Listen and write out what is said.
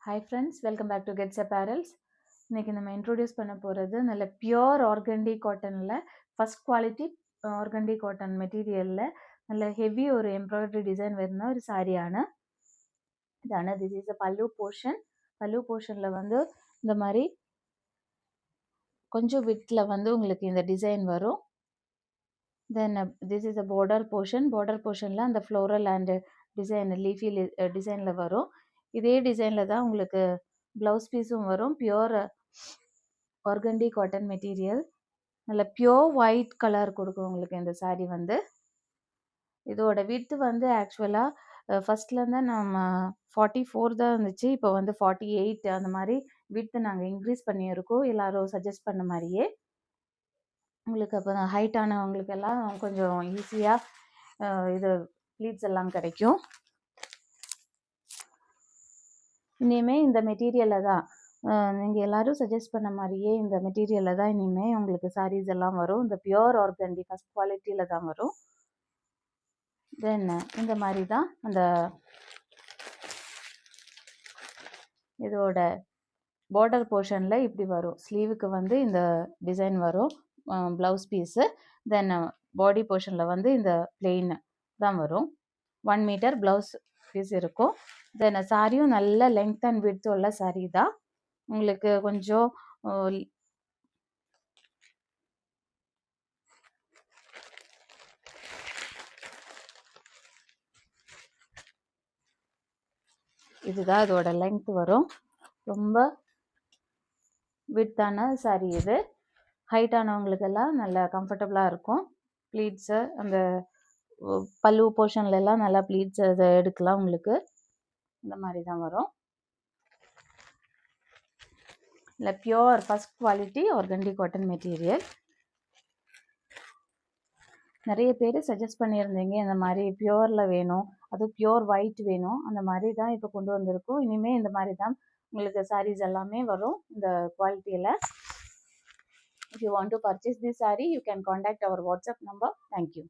Hi friends, welcome back to கெட்ஸ் apparels. இன்றைக்கி நம்ம இன்ட்ரோடியூஸ் பண்ண போகிறது நல்ல பியோர் ஆர்கண்டி காட்டனில் ஃபஸ்ட் குவாலிட்டி ஆர்கண்டி காட்டன் மெட்டீரியலில் நல்ல ஹெவி ஒரு எம்ப்ராய்டரி டிசைன் வருന്ന ஒரு சாரியான இதான. திஸ் இஸ் அ பல்லு போர்ஷனில் வந்து இந்த மாதிரி கொஞ்சம் விட்டில் வந்து உங்களுக்கு இந்த டிசைன் வரும். Then this is a border போர்ஷனில் அந்த ஃப்ளோரல் அண்டு டிசைன் லீஃபி டிசைனில் வரும். இதே டிசைனில் தான் உங்களுக்கு ப்ளவுஸ் பீஸும் வரும். பியோர் ஆர்கண்டி காட்டன் மெட்டீரியல், நல்ல பியோர் ஒயிட் கலர் கொடுக்கும் உங்களுக்கு இந்த சாரீ வந்து. இதோட வித்து வந்து ஆக்சுவலாக ஃபஸ்ட்லேருந்து நம்ம 44 தான் இருந்துச்சு, இப்போ வந்து 48 அந்த மாதிரி வித்து நாங்கள் இன்க்ரீஸ் பண்ணியிருக்கோம், எல்லோரும் சஜஸ்ட் பண்ண மாதிரியே. உங்களுக்கு அப்போ ஹைட் ஆனவங்களுக்கெல்லாம் கொஞ்சம் ஈஸியாக இது ப்ளீட்ஸ் எல்லாம் கிடைக்கும். இனிமேல் இந்த மெட்டீரியலில் தான் நீங்கள் எல்லோரும் சஜஸ்ட் பண்ண மாதிரியே இந்த மெட்டீரியலில் தான் இனிமேல் உங்களுக்கு சாரீஸ் எல்லாம் வரும். இந்த பியோர் ஆர்கண்டி ஃபஸ்ட் குவாலிட்டியில் தான் வரும். தென் இந்த மாதிரி தான் அந்த இதோட பார்டர் போர்ஷனில் இப்படி வரும். ஸ்லீவுக்கு வந்து இந்த டிசைன் வரும், ப்ளவுஸ் பீஸு. தென் பாடி போர்ஷனில் வந்து இந்த பிளெயின் தான் வரும். 1 மீட்டர் ப்ளவுஸ் பீஸ் இருக்கும். தென் சாரியும் நல்ல லென்த் அண்ட் விட்த் உள்ள சாரீ தான். உங்களுக்கு கொஞ்சம் இதுதான் இதோட லென்த் வரும். ரொம்ப வித்தான சாரீ இது. ஹைட் ஆனவங்களுக்கெல்லாம் நல்லா கம்ஃபர்டபுளாக இருக்கும். ப்ளீட்ஸு அந்த பல்லு போர்ஷன்லலாம் நல்லா ப்ளீட்ஸ் அதை எடுக்கலாம். உங்களுக்கு இந்த மாதிரி தான் வரும். இல்லை pure first quality organdy cotton material. நிறைய பேர் சஜஸ்ட் பண்ணியிருந்தீங்க இந்த மாதிரி பியோரில் வேணும், அதுவும் பியோர் ஒயிட் வேணும். அந்த மாதிரி தான் இப்போ கொண்டு வந்திருக்கோம். இனிமேல் இந்த மாதிரி தான் உங்களுக்கு சாரீஸ் எல்லாமே வரும் இந்த குவாலிட்டியில். If you want to purchase this saree, you can contact our WhatsApp number. Thank you.